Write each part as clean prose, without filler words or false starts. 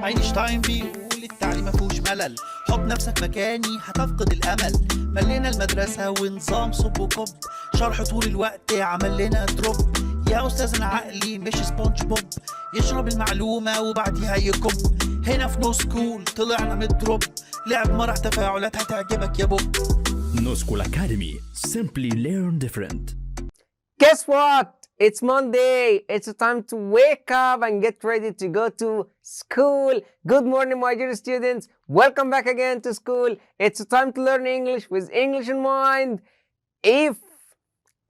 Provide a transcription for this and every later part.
اينشتاين بيقول التعليم مفهوش ملل، حط نفسك مكاني هتفقد الامل. ملينا المدرسه ونظام صب وكب، شرح طول الوقت عمل لنا دروب. يا استاذنا عقلي مش سبونج بوب، يشرب المعلومه وبعديها يكب. هنا في نوسكول طلعنا من الدروب، لعب مرح تفاعلات هتعجبك يا بوب. نوسكول أكاديمي. Simply learn different. Guess what? It's Monday. It's time to wake up and get ready to go to school. Good morning, my dear students. Welcome back again to school. It's time to learn English with English in mind. If,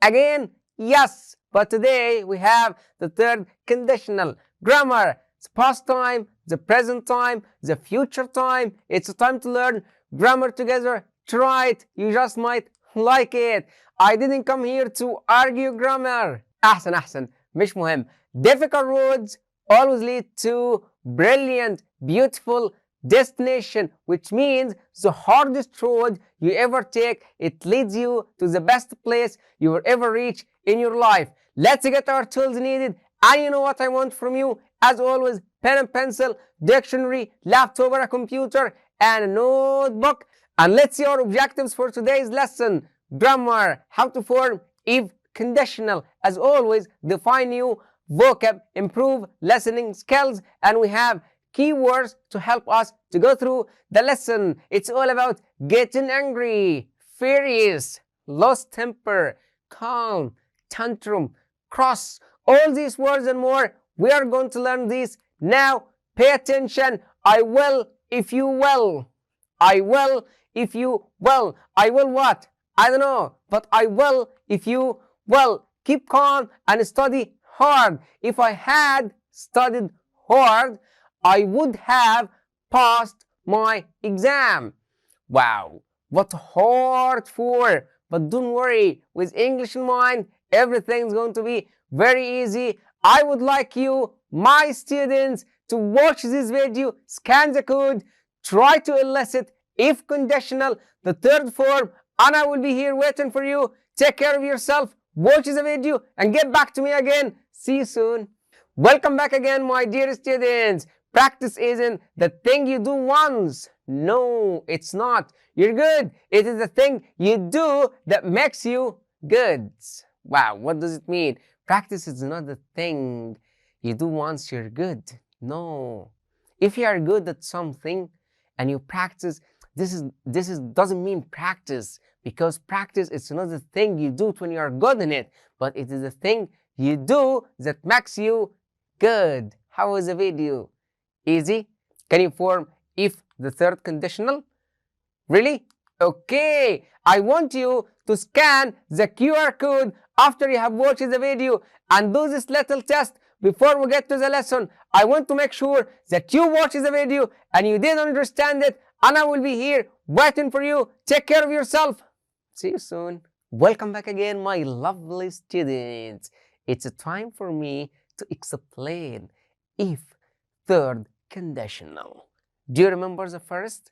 again, yes. But today we have the third conditional grammar. It's past time, the present time, the future time. It's time to learn grammar together. Try it. You just might like it. I didn't come here to argue grammar. أحسن مش مهم. Difficult roads always lead to brilliant, beautiful destination, which means the hardest road you ever take, it leads you to the best place you will ever reach in your life. Let's get our tools needed. And you know what I want from you? As always, pen and pencil, dictionary, laptop or a computer, and a notebook. And let's see our objectives for today's lesson. Grammar, how to form if conditional. As always, define new vocab, improve listening skills, and we have keywords to help us to go through the lesson. It's all about getting angry, furious, lost temper, calm, tantrum, cross. All these words and more, we are going to learn these now. Pay attention. I will if you will. I will if you will. I will what? I don't know, but I will if you will. Keep calm and study hard. If I had studied hard, I would have passed my exam. Wow, what hard for? But don't worry, with English in mind, everything's going to be very easy. I would like you, my students, to watch this video, scan the code, try to elicit if conditional, the third form, and I will be here waiting for you. Take care of yourself, watch the video, and get back to me again. See you soon. Welcome back again, my dear students. Practice isn't the thing you do once. No, it's not. You're good. It is the thing you do that makes you good. Wow, what does it mean? Practice is not the thing you do once you're good. No. If you are good at something and you practice, this doesn't mean practice, because practice is not the thing you do when you are good in it, but it is the thing you do that makes you good. How was the video? Easy? Can you form if the third conditional? Really? Okay. I want you to scan the QR code after you have watched the video and do this little test before we get to the lesson. I want to make sure that you watch the video and you did understand it, and I will be here waiting for you. Take care of yourself. See you soon. Welcome back again, my lovely students. It's time for me to explain if third conditional. Do you remember the first?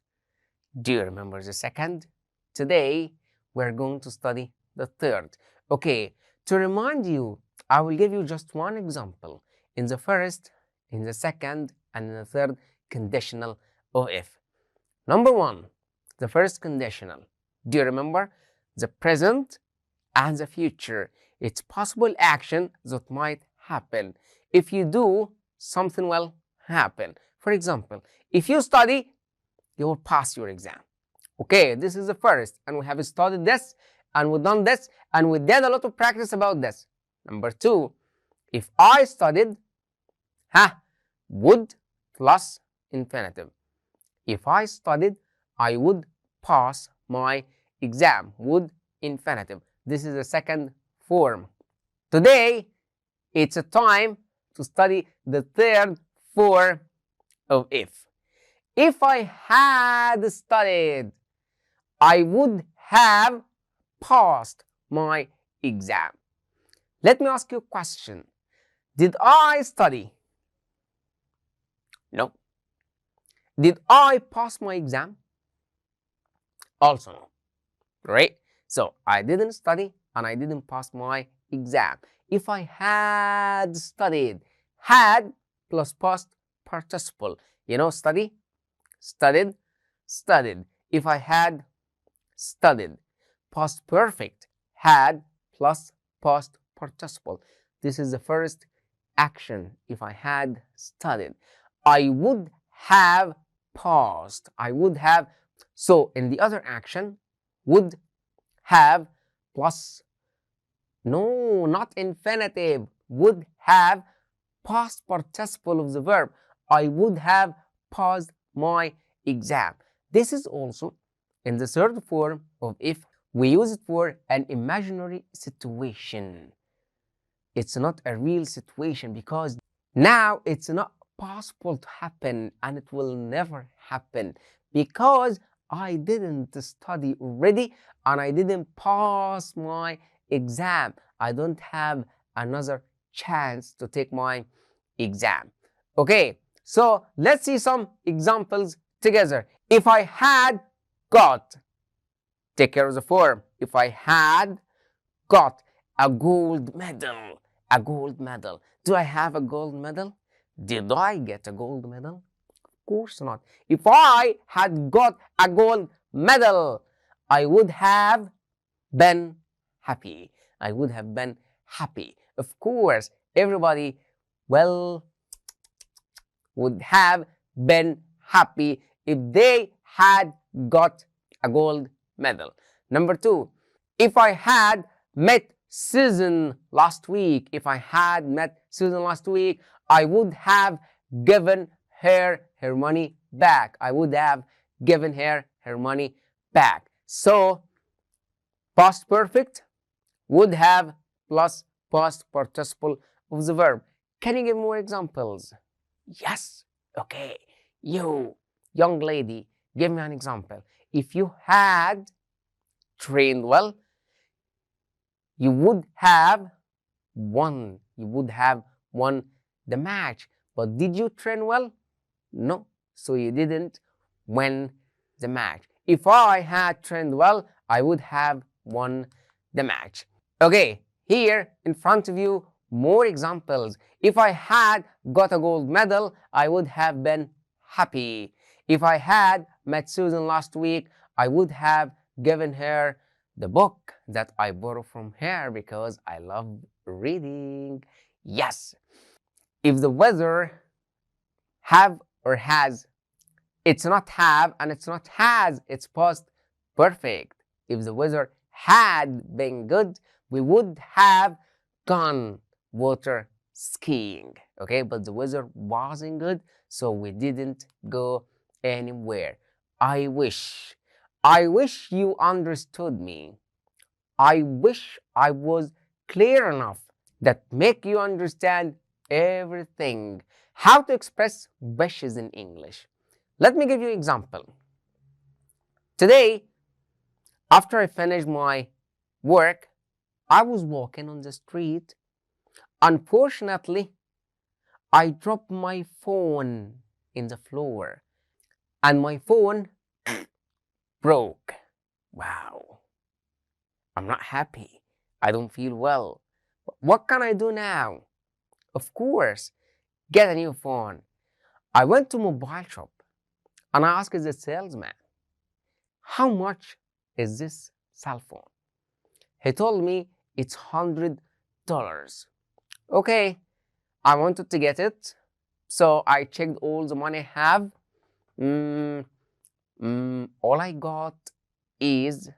Do you remember the second? Today, we're going to study the third. Okay, to remind you, I will give you just one example in the first, in the second, and in the third conditional of if. Number one, the first conditional. Do you remember? The present and the future. It's possible action that might happen. If you do, something will happen. For example, if you study, you will pass your exam. Okay, this is the first, and we have studied this, and we've done this, and we did a lot of practice about this. Number two, if I studied, would plus infinitive. If I studied, I would pass my exam. Would infinitive. This is the second form. Today, it's a time to study the third form of if. If I had studied, I would have passed my exam. Let me ask you a question. Did I study? No. Did I pass my exam? Also no. Right? So I didn't study and I didn't pass my exam. If I had studied, had plus past participle. You know, study, studied, studied. If I had studied. Past perfect, had plus past participle. This is the first action. If I had studied, I would have paused. I would have. So in the other action, would have plus, no, not infinitive, would have past participle of the verb. I would have passed my exam. This is also in the third form of if. We use it for an imaginary situation. It's not a real situation because now it's not possible to happen and it will never happen because I didn't study already and I didn't pass my exam. I don't have another chance to take my exam. Okay, so let's see some examples together. If I had got, take care of the form. If I had got a gold medal, a gold medal. Do I have a gold medal? Did I get a gold medal? Of course not. If I had got a gold medal, I would have been happy. I would have been happy. Of course, everybody, well, would have been happy if they had got a gold medal. Number two, if I had met Susan last week, if I had met Susan last week, I would have given her her money back. I would have given her her money back. So, past perfect, would have plus past participle of the verb. Can you give more examples? Yes. Okay. You, young lady, give me an example. If you had trained well, you would have won. You would have won the match. But did you train well? No. So you didn't win the match. If I had trained well, I would have won the match. Okay, here in front of you, more examples. If I had got a gold medal, I would have been happy. If I had met Susan last week, I would have given her the book that I borrowed from her because I love reading. Yes. If the weather have or has, it's not have and it's not has, it's past perfect. If the weather had been good, we would have gone water skiing. Okay, but the weather wasn't good, so we didn't go anywhere. I wish you understood me. I wish I was clear enough that make you understand everything. How to express wishes in English. Let me give you an example. Today, after I finished my work, I was walking on the street. Unfortunately, I dropped my phone in the floor and my phone broke. Wow. I'm not happy. I don't feel well. What can I do now? Of course, get a new phone. I went to mobile shop and I asked the salesman, how much is this cell phone? He told me it's $100. Okay, I wanted to get it, so I checked all the money I have. All I got is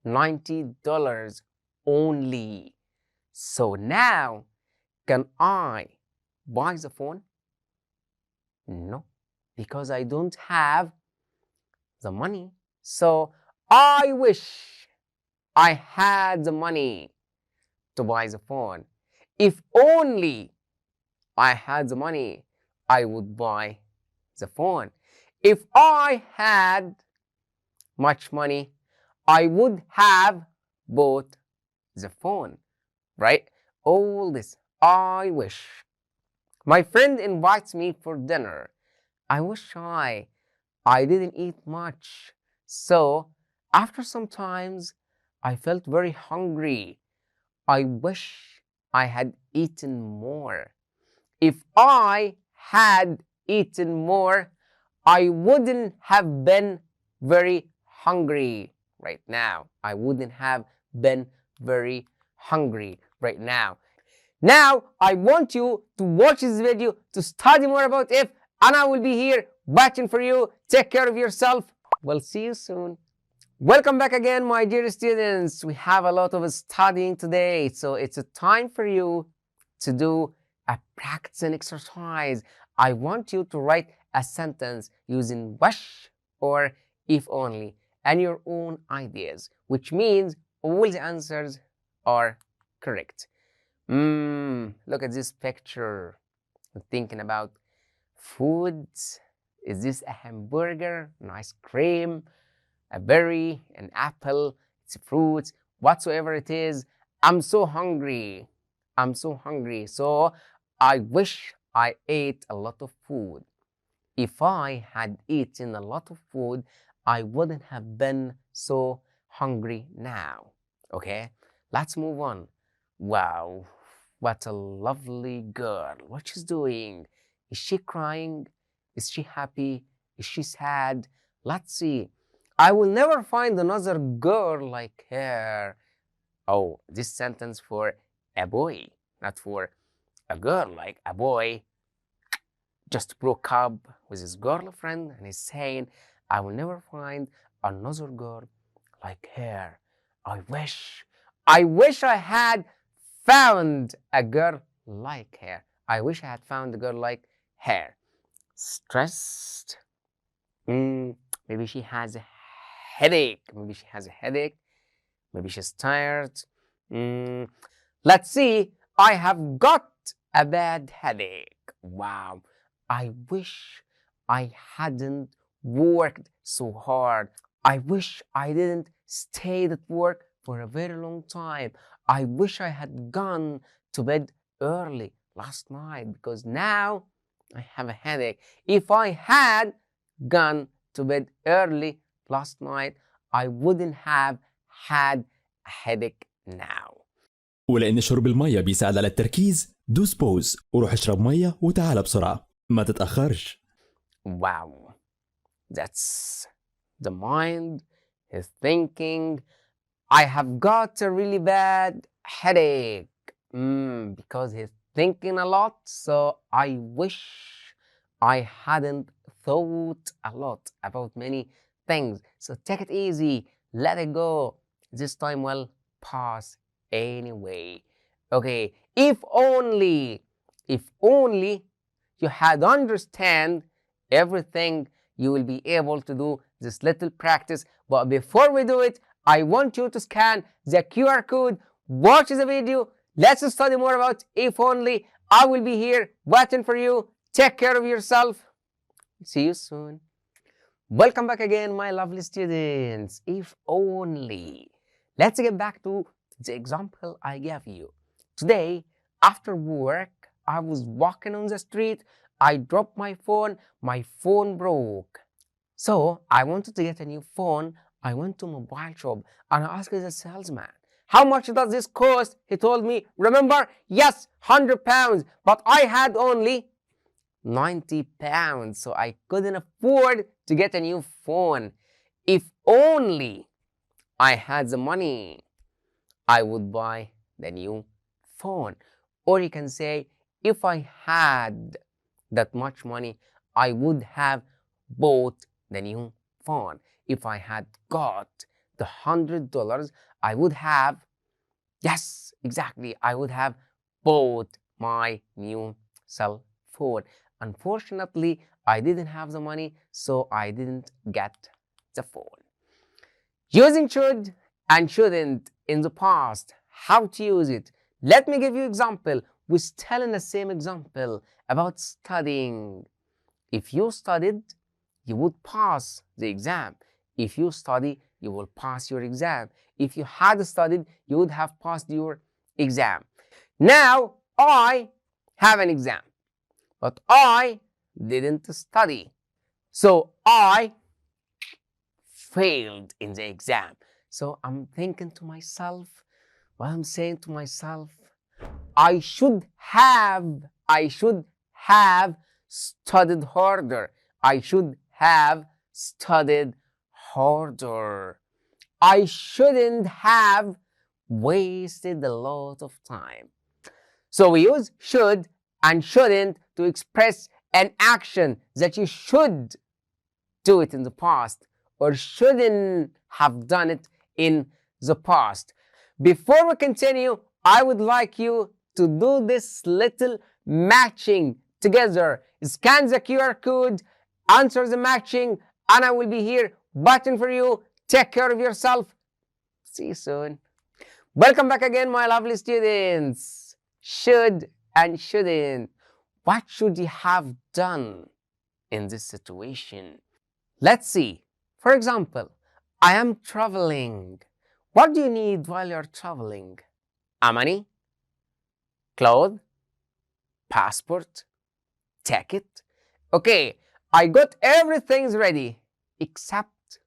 $90 only. So now, can I buy the phone? No, because I don't have the money. So I wish I had the money to buy the phone. If only I had the money, I would buy the phone. If I had much money, I would have bought the phone, right? All this, I wish. My friend invites me for dinner. I was shy. I didn't eat much. So, after some times, I felt very hungry. I wish I had eaten more. If I had eaten more, I wouldn't have been very hungry right now. I wouldn't have been very hungry right now. Now, I want you to watch this video to study more about if, and I will be here watching for you. Take care of yourself. We'll see you soon. Welcome back again, my dear students. We have a lot of studying today, so it's a time for you to do a practicing exercise. I want you to write a sentence using wish or if only and your own ideas, which means all the answers are correct. Look at this picture. I'm thinking about food. Is this a hamburger, an ice cream, a berry, an apple? It's a fruit, whatsoever it is. I'm so hungry. I'm so hungry. So I wish I ate a lot of food. If I had eaten a lot of food, I wouldn't have been so hungry now. Okay, let's move on. Wow, what a lovely girl. What she's doing? Is she crying? Is she happy? Is she sad? Let's see. I will never find another girl like her. Oh, this sentence for a boy, not for a girl. Like a boy just broke up with his girlfriend and he's saying, I will never find another girl like her. I wish I had found a girl like her. I wish I had found a girl like her. Stressed. Maybe she has a headache. Maybe she has a headache. Maybe she's tired. Let's see. I have got a bad headache. Wow. I wish I hadn't worked so hard. I wish I didn't stay at work for a very long time. I wish I had gone to bed early last night because now I have a headache. If I had gone to bed early last night, I wouldn't have had a headache now. ولأن شرب المية بيساعد على التركيز، دوس بوز وروح اشرب مية وتعال بسرعة، ما تتأخرش. Wow, that's the mind is thinking, I have got a really bad headache because he's thinking a lot. So I wish I hadn't thought a lot about many things. So take it easy, let it go. This time will pass anyway. Okay, if only you had understand everything, you will be able to do this little practice. But before we do it, I want you to scan the QR code, watch the video. Let's study more about if only. I will be here waiting for you. Take care of yourself. See you soon. Welcome back again, my lovely students. If only. Let's get back to the example I gave you. Today, after work, I was walking on the street. I dropped my phone broke. So I wanted to get a new phone. I went to a mobile shop and I asked the salesman, how much does this cost? He told me, remember, yes, £100, but I had only £90, so I couldn't afford to get a new phone. If only I had the money, I would buy the new phone. Or you can say, if I had that much money, I would have bought the new phone. If I had got the $100, I would have, yes, exactly, I would have bought my new cell phone. Unfortunately, I didn't have the money, so I didn't get the phone. Using should and shouldn't in the past, how to use it. Let me give you an example. We're still in the same example about studying. If you studied, you would pass the exam. If you study, you will pass your exam. If you had studied, you would have passed your exam. Now, I have an exam, but I didn't study. So I failed in the exam. So I'm thinking to myself, well, I'm saying to myself, I should have studied harder. I should have studied harder. I shouldn't have wasted a lot of time. So we use should and shouldn't to express an action that you should do it in the past or shouldn't have done it in the past. Before we continue, I would like you to do this little matching together. Scan the QR code, answer the matching, and I will be here waiting for you. Take care of yourself. See you soon. Welcome back again, my lovely students. Should and shouldn't. What should you have done in this situation? Let's see. For example, I am traveling. What do you need while you're traveling? Money, clothes, passport, ticket. Okay, I got everything ready except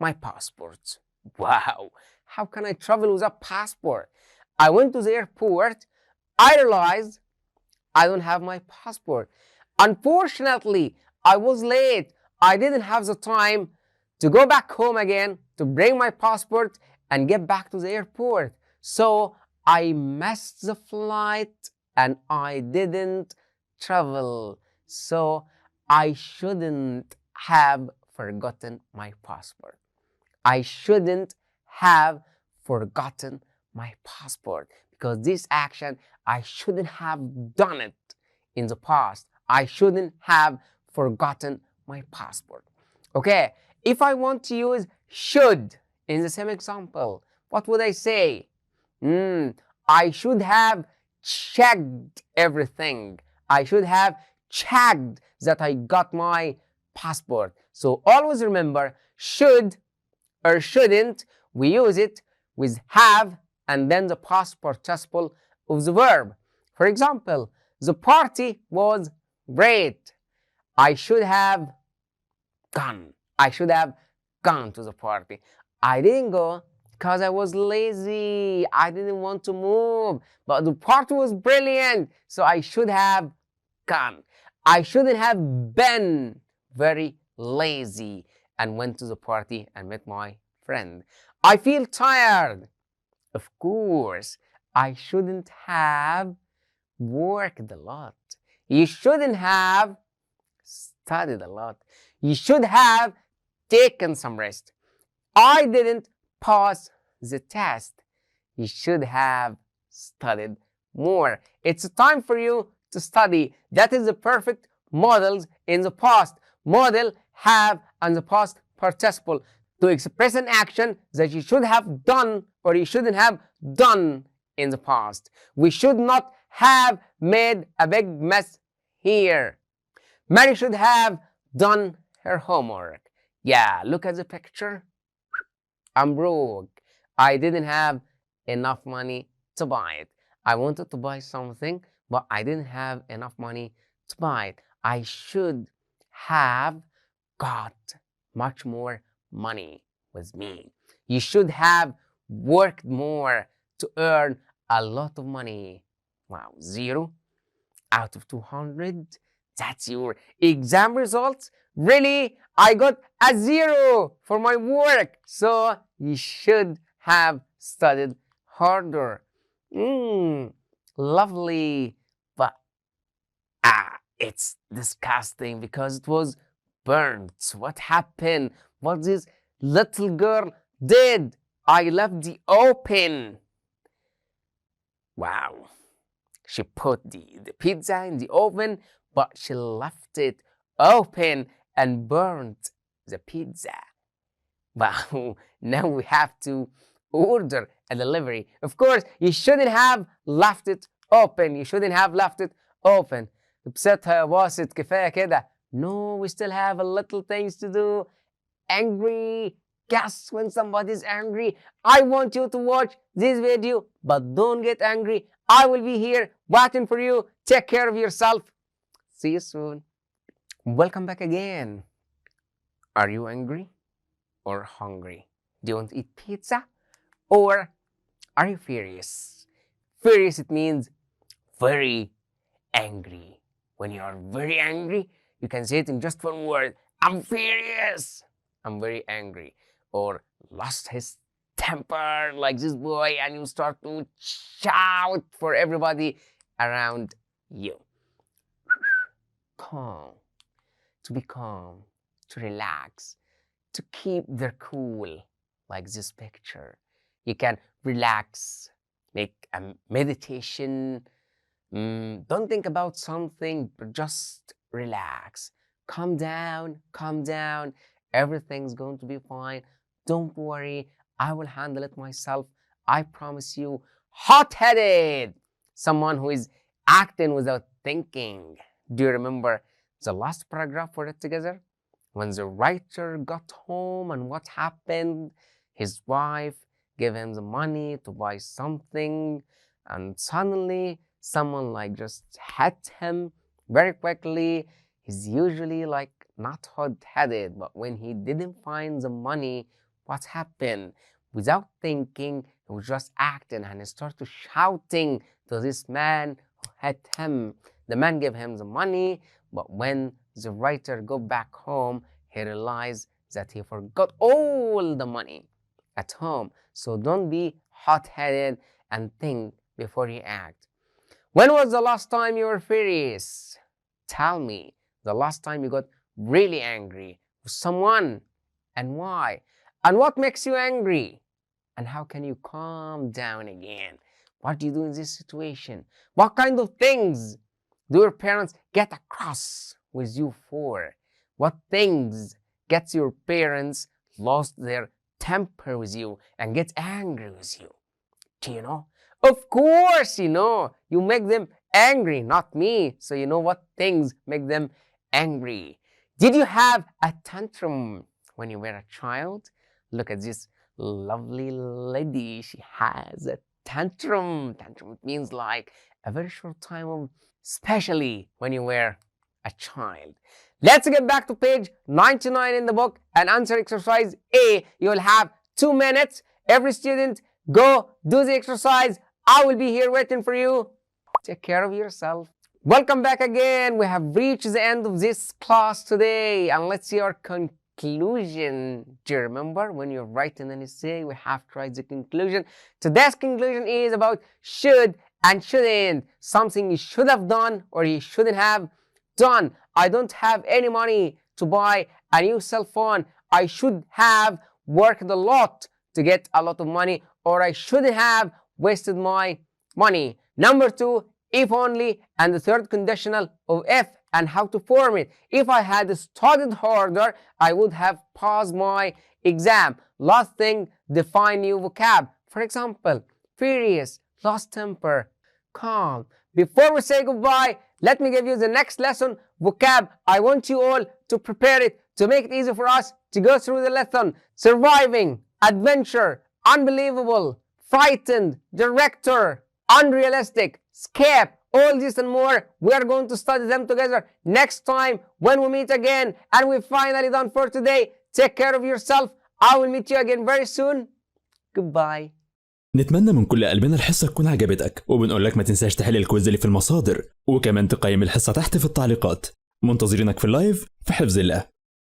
my passport. Wow, how can I travel without passport? I went to the airport. I realized I don't have my passport. Unfortunately, I was late. I didn't have the time to go back home again to bring my passport and get back to the airport. So I missed the flight and I didn't travel. So I shouldn't have forgotten my passport. I shouldn't have forgotten my passport because this action, I shouldn't have done it in the past. I shouldn't have forgotten my passport. Okay, if I want to use should in the same example, what would I say? I should have checked everything. I should have checked that I got my passport. So always remember, should or shouldn't, we use it with have and then the past participle of the verb. For example, the party was great. I should have gone. I should have gone to the party. I didn't go because I was lazy. I didn't want to move. But the party was brilliant, so I should have gone. I shouldn't have been very lazy and went to the party and met my friend. I feel tired. Of course, I shouldn't have worked a lot. You shouldn't have studied a lot. You should have taken some rest. I didn't pass the test. You should have studied more. It's time for you to study. That is the perfect models in the past. Model, have, and the past participle to express an action that you should have done or you shouldn't have done in the past. We should not have made a big mess here. Mary should have done her homework. Yeah, look at the picture. I'm broke. I didn't have enough money to buy it. I wanted to buy something, but I didn't have enough money to buy it. I should have got much more money with me. You should have worked more to earn a lot of money. Wow, 0 out of 200. That's your exam results? Really? I got a 0 for my work. So you should have studied harder. Lovely. But it's disgusting because it was burnt. What happened? What this little girl did? I left the open. Wow. She put the pizza in the oven, but she left it open and burnt the pizza. Wow, now we have to order a delivery. Of course, you shouldn't have left it open. You shouldn't have left it open. بسيتها يا واسط كفاية كده. No, we still have a little things to do. Angry. Guess when somebody's angry. I want you to watch this video, but don't get angry. I will be here waiting for you. Take care of yourself. See you soon. Welcome back again. Are you angry or hungry? Do you want to eat pizza or are you furious? Furious, it means very angry. When you are very angry, you can say it in just one word. I'm furious, I'm very angry, or lost his temper like this boy, and you start to shout for everybody around you. Calm, to be calm, to relax, to keep their cool, like this picture. You can relax, make a meditation. Don't think about something, but just relax. Calm down, calm down. Everything's going to be fine. Don't worry, I will handle it myself. I promise you. Hot-headed, someone who is acting without thinking. Do you remember the last paragraph we read together? When the writer got home and what happened, his wife gave him the money to buy something, and suddenly someone like just hit him very quickly. He's usually like not hot-headed, but when he didn't find the money, what happened? Without thinking, he was just acting, and he started shouting to this man who hit him. The man gave him the money, but when the writer got back home, he realized that he forgot all the money at home. So don't be hot-headed and think before you act. When was the last time you were furious? Tell me the last time you got really angry with someone, and why? And what makes you angry? And how can you calm down again? What do you do in this situation? What kind of things do your parents get across with you for? What things gets your parents lost their temper with you and get angry with you? Do you know? Of course you know. You make them angry, not me. So you know what things make them angry. Did you have a tantrum when you were a child? Look at this lovely lady. She has a tantrum. Tantrum means like a very short time of, especially when you were a child. Let's get back to page 99 in the book and answer exercise A. You will have 2 minutes. Every student go do the exercise. I will be here waiting for you. Take care of yourself. Welcome back again. We have reached the end of this class today, and let's see our conclusion. Do you remember when you're writing an essay, we have to write the conclusion? Today's conclusion is about should and shouldn't. Something you should have done or you shouldn't have done. I don't have any money to buy a new cell phone. I should have worked a lot to get a lot of money, or I shouldn't have wasted my money. Number 2, if only, and the third conditional of if and how to form it. If I had studied harder, I would have passed my exam. Last thing, define new vocab. For example, furious, lost temper, calm. Before we say goodbye, let me give you the next lesson vocab. I want you all to prepare it to make it easy for us to go through the lesson. Surviving, adventure, unbelievable, frightened, director, unrealistic, escape, all this and more. We are going to study them together next time when we meet again. And we're finally done for today. Take care of yourself. I will meet you again very soon. Goodbye. نتمنى من كل قلبنا الحصة تكون عجبتك، وبنقول لك ما تنساش تحل الكويز اللي في المصادر، وكمان تقيم الحصة تحت في التعليقات. منتظرينك في اللايف في حفظ الله.